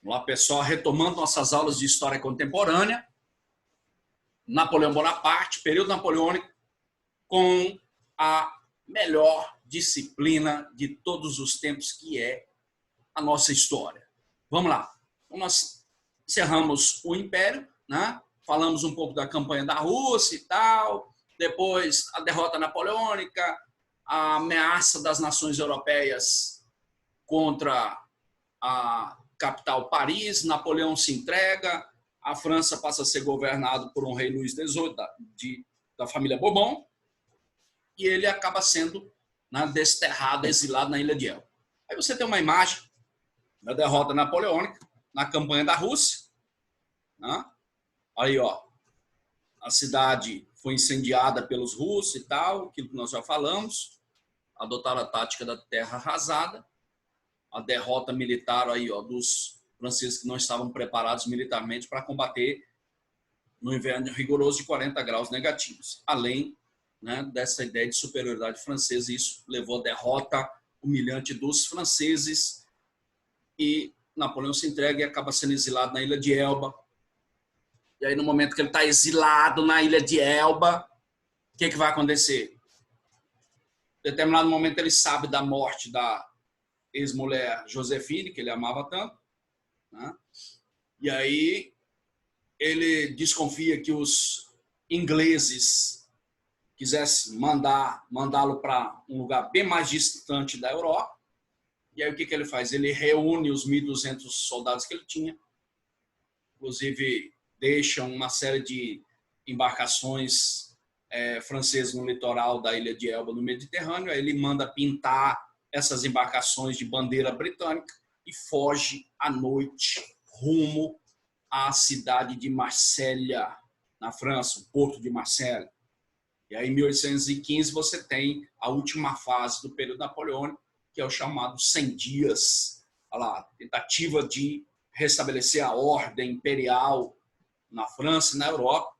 Vamos lá, pessoal, retomando nossas aulas de história contemporânea. Napoleão Bonaparte, período napoleônico, com a melhor disciplina de todos os tempos, que é a nossa história. Vamos lá. Então, nós encerramos o Império, né? Falamos um pouco da campanha da Rússia e tal, depois a derrota napoleônica, a ameaça das nações europeias contra a capital Paris, Napoleão se entrega, a França passa a ser governada por um rei Luís XVIII da família Bourbon, e ele acaba sendo, né, desterrado, exilado na Ilha de Elba. Aí você tem uma imagem da derrota napoleônica na campanha da Rússia, né? Aí, ó, a cidade foi incendiada pelos russos e tal, aquilo que nós já falamos, adotaram a tática da terra arrasada, a derrota militar aí, ó, dos franceses que não estavam preparados militarmente para combater no inverno rigoroso de 40 graus negativos. Além, né, dessa ideia de superioridade francesa, isso levou à derrota humilhante dos franceses e Napoleão se entrega e acaba sendo exilado na Ilha de Elba. E aí, no momento que ele está exilado na Ilha de Elba, o que vai acontecer? Em determinado momento, ele sabe da morte da ex-mulher Josefine, que ele amava tanto, né? E aí ele desconfia que os ingleses quisessem mandá-lo para um lugar bem mais distante da Europa. E aí o que ele faz? Ele reúne os 1.200 soldados que ele tinha, inclusive deixa uma série de embarcações francesas no litoral da Ilha de Elba, no Mediterrâneo. Aí ele manda pintar essas embarcações de bandeira britânica e foge à noite rumo à cidade de Marselha, na França, o porto de Marselha. E aí, em 1815, você tem a última fase do período napoleônico, que é o chamado 100 dias, olha lá, tentativa de restabelecer a ordem imperial na França e na Europa.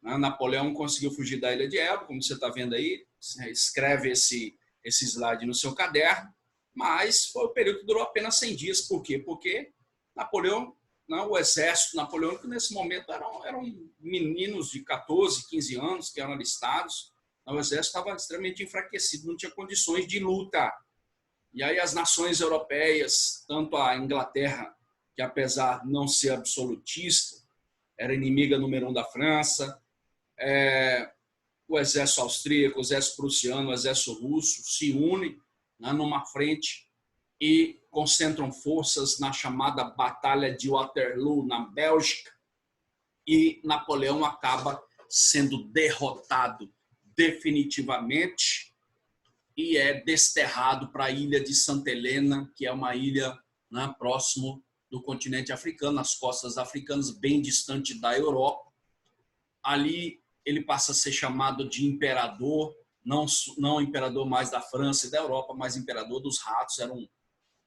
Napoleão conseguiu fugir da Ilha de Elba, como você está vendo aí, escreve esse slide no seu caderno, mas foi um período que durou apenas 100 dias. Por quê? Porque Napoleão, o exército napoleônico, nesse momento, eram meninos de 14, 15 anos que eram alistados. O exército estava extremamente enfraquecido, não tinha condições de luta. E aí as nações europeias, tanto a Inglaterra, que apesar de não ser absolutista, era inimiga número 1 da França, o exército austríaco, o exército prussiano, o exército russo se unem, né, numa frente e concentram forças na chamada Batalha de Waterloo, na Bélgica, e Napoleão acaba sendo derrotado definitivamente e é desterrado para a ilha de Santa Helena, que é uma ilha, né, próximo do continente africano, nas costas africanas, bem distante da Europa. Ali ele passa a ser chamado de imperador, não imperador mais da França e da Europa, mas imperador dos ratos.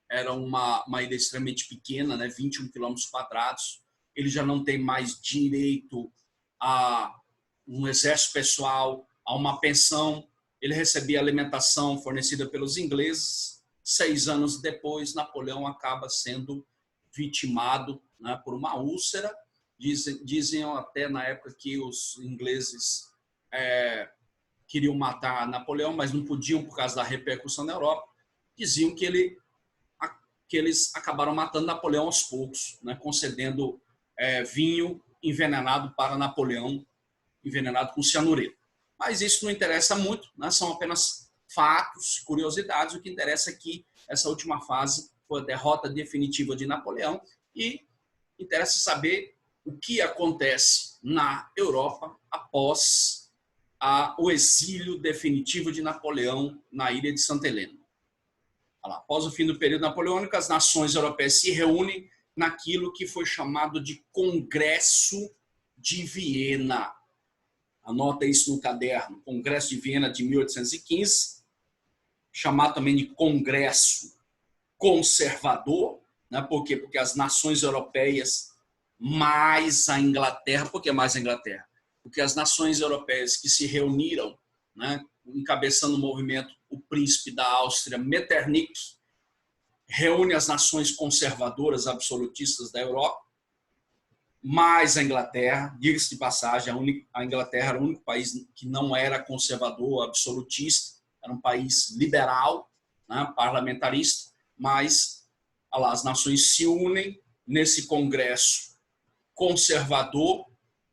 Era uma ilha extremamente pequena, né, 21 quilômetros quadrados. Ele já não tem mais direito a um exército pessoal, a uma pensão. Ele recebia alimentação fornecida pelos ingleses. 6 anos depois, Napoleão acaba sendo vitimado, né, por uma úlcera. Dizem até na época que os ingleses queriam matar Napoleão, mas não podiam por causa da repercussão na Europa. Diziam que eles acabaram matando Napoleão aos poucos, né, concedendo vinho envenenado para Napoleão, envenenado com cianureto. Mas isso não interessa muito, né, são apenas fatos, curiosidades. O que interessa é que essa última fase foi a derrota definitiva de Napoleão e interessa saber o que acontece na Europa após o exílio definitivo de Napoleão na ilha de Santa Helena. Após o fim do período napoleônico, as nações europeias se reúnem naquilo que foi chamado de Congresso de Viena. Anota isso no caderno. Congresso de Viena de 1815, chamado também de Congresso Conservador, né? Por quê? Porque as nações europeias mais a Inglaterra. Por que mais a Inglaterra? Porque as nações europeias que se reuniram, né, encabeçando o movimento, o príncipe da Áustria, Metternich, reúne as nações conservadoras absolutistas da Europa, mais a Inglaterra. Diga-se de passagem, a Inglaterra era o único país que não era conservador, absolutista, era um país liberal, né, parlamentarista, mas lá, as nações se unem nesse congresso conservador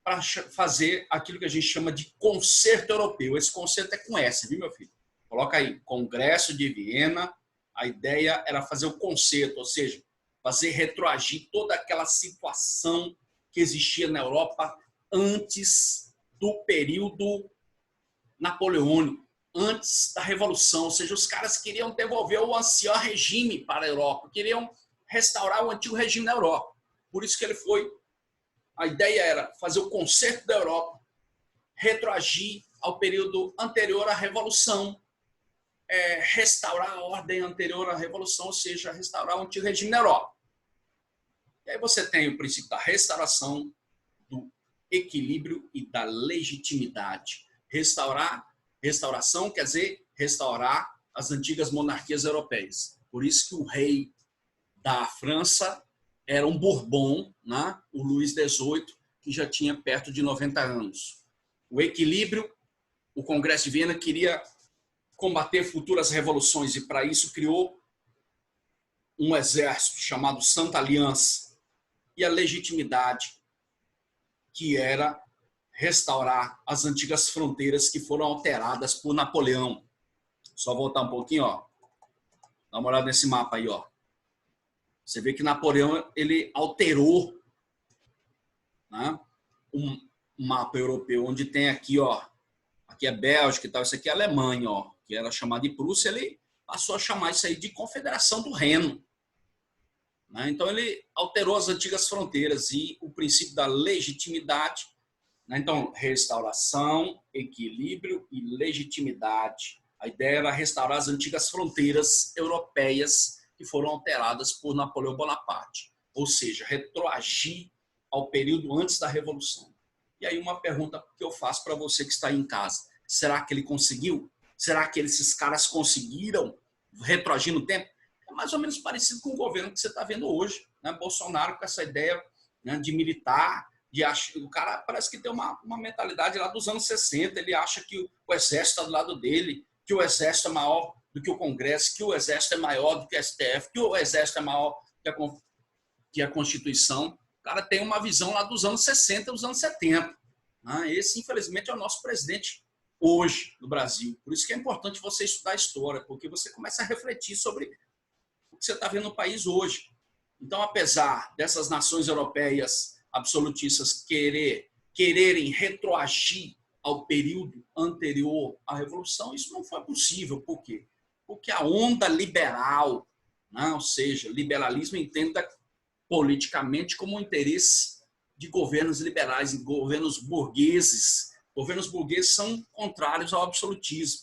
para fazer aquilo que a gente chama de concerto europeu. Esse concerto é com S, viu, meu filho? Coloca aí, Congresso de Viena. A ideia era fazer o concerto, ou seja, fazer retroagir toda aquela situação que existia na Europa antes do período napoleônico, antes da Revolução. Ou seja, os caras queriam devolver o ancião regime para a Europa, queriam restaurar o antigo regime na Europa. Por isso que ele foi. A ideia era fazer o concerto da Europa, retroagir ao período anterior à Revolução, restaurar a ordem anterior à Revolução, ou seja, restaurar o antigo regime na Europa. E aí você tem o princípio da restauração, do equilíbrio e da legitimidade. Restauração quer dizer restaurar as antigas monarquias europeias. Por isso que o rei da França era um Bourbon, né? O Luís XVIII, que já tinha perto de 90 anos. O equilíbrio, o Congresso de Viena queria combater futuras revoluções e, para isso, criou um exército chamado Santa Aliança. E a legitimidade, que era restaurar as antigas fronteiras que foram alteradas por Napoleão. Só voltar um pouquinho, ó. Dá uma olhada nesse mapa aí, ó. Você vê que Napoleão ele alterou, né, um mapa europeu, onde tem aqui, ó, aqui é Bélgica e tal, isso aqui é Alemanha, ó, que era chamada de Prússia, ele passou a chamar isso aí de Confederação do Reno. Né? Então ele alterou as antigas fronteiras e o princípio da legitimidade. Né? Então, restauração, equilíbrio e legitimidade. A ideia era restaurar as antigas fronteiras europeias que foram alteradas por Napoleão Bonaparte, ou seja, retroagir ao período antes da Revolução. E aí uma pergunta que eu faço para você que está aí em casa, será que ele conseguiu? Será que esses caras conseguiram retroagir no tempo? É mais ou menos parecido com o governo que você está vendo hoje, né? Bolsonaro com essa ideia, né, de militar, o cara parece que tem uma mentalidade lá dos anos 60, ele acha que o exército está do lado dele, que o exército é maior do que o Congresso, que o exército é maior do que a STF, que o exército é maior que a Constituição. O cara tem uma visão lá dos anos 60 e dos anos 70. Esse, infelizmente, é o nosso presidente hoje no Brasil. Por isso que é importante você estudar a história, porque você começa a refletir sobre o que você está vendo no país hoje. Então, apesar dessas nações europeias absolutistas quererem retroagir ao período anterior à Revolução, isso não foi possível. Por quê? Porque a onda liberal, né, ou seja, liberalismo entenda politicamente como um interesse de governos liberais e governos burgueses. Governos burgueses são contrários ao absolutismo.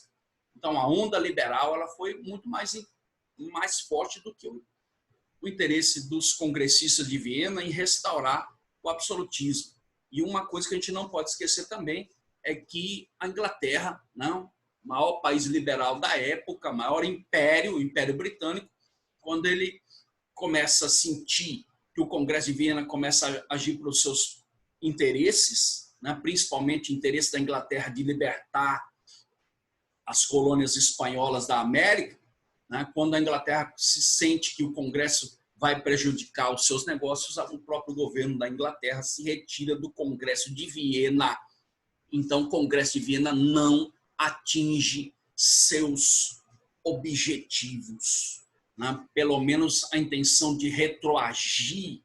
Então, a onda liberal ela foi muito mais forte do que o interesse dos congressistas de Viena em restaurar o absolutismo. E uma coisa que a gente não pode esquecer também é que a Inglaterra, não, o maior país liberal da época, maior império, o Império Britânico, quando ele começa a sentir que o Congresso de Viena começa a agir para os seus interesses, né, principalmente o interesse da Inglaterra de libertar as colônias espanholas da América, né, quando a Inglaterra se sente que o Congresso vai prejudicar os seus negócios, o próprio governo da Inglaterra se retira do Congresso de Viena. Então, o Congresso de Viena não atinge seus objetivos, né? Pelo menos a intenção de retroagir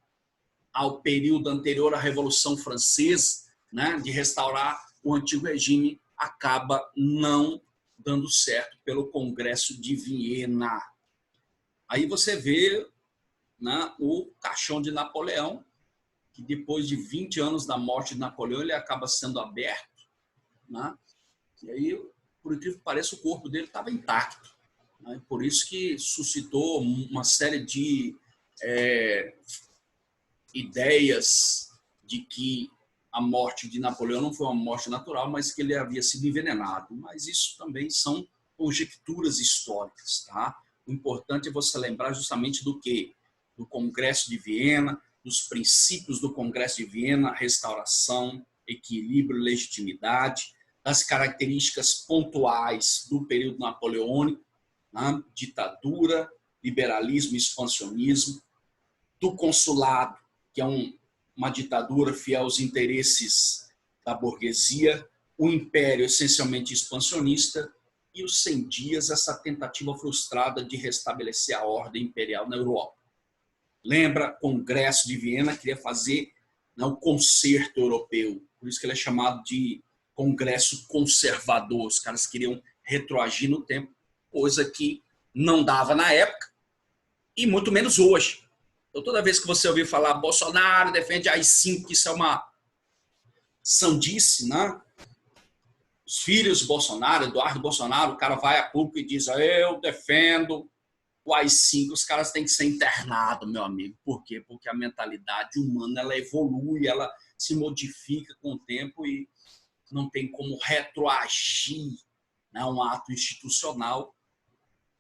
ao período anterior à Revolução Francesa, né? De restaurar o antigo regime, acaba não dando certo pelo Congresso de Viena. Aí você vê, né, o caixão de Napoleão, que depois de 20 anos da morte de Napoleão, ele acaba sendo aberto. Né? E aí, por incrível que pareça, o corpo dele estava intacto. Né? Por isso que suscitou uma série de ideias de que a morte de Napoleão não foi uma morte natural, mas que ele havia sido envenenado. Mas isso também são conjecturas históricas. Tá? O importante é você lembrar justamente do quê? Do Congresso de Viena, dos princípios do Congresso de Viena, restauração, equilíbrio, legitimidade, das características pontuais do período napoleônico, né? Ditadura, liberalismo, expansionismo, do consulado, que é uma ditadura fiel aos interesses da burguesia, o império essencialmente expansionista e os 100 dias, essa tentativa frustrada de restabelecer a ordem imperial na Europa. Lembra, Congresso de Viena queria fazer, né, o concerto europeu, por isso que ele é chamado de Congresso Conservador. Os caras queriam retroagir no tempo, coisa que não dava na época e muito menos hoje. Então, toda vez que você ouvir falar Bolsonaro defende AI-5, que isso é uma sandice, né? Os filhos de Bolsonaro, Eduardo Bolsonaro, o cara vai a público e diz: eu defendo o AI-5, os caras têm que ser internados, meu amigo. Por quê? Porque a mentalidade humana, ela evolui, ela se modifica com o tempo e não tem como retroagir, né, um ato institucional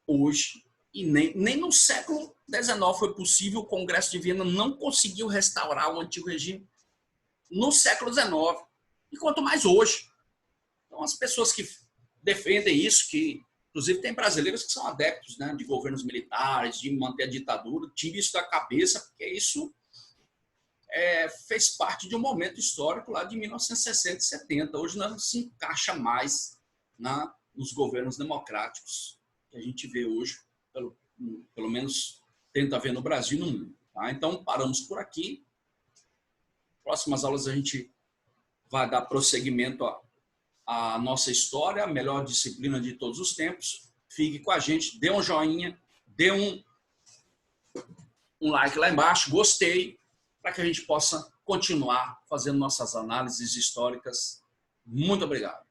hoje. E nem no século XIX foi possível. O Congresso de Viena não conseguiu restaurar o antigo regime no século XIX. E quanto mais hoje. Então, as pessoas que defendem isso, que inclusive tem brasileiros que são adeptos, né, de governos militares, de manter a ditadura, tire isso da cabeça, porque isso fez parte de um momento histórico lá de 1960 e 70. Hoje não se encaixa mais nos governos democráticos que a gente vê hoje, pelo menos tenta ver no Brasil e no mundo. Tá? Então, paramos por aqui. Próximas aulas a gente vai dar prosseguimento à nossa história, a melhor disciplina de todos os tempos. Fique com a gente, dê um joinha, dê um like lá embaixo, gostei, para que a gente possa continuar fazendo nossas análises históricas. Muito obrigado.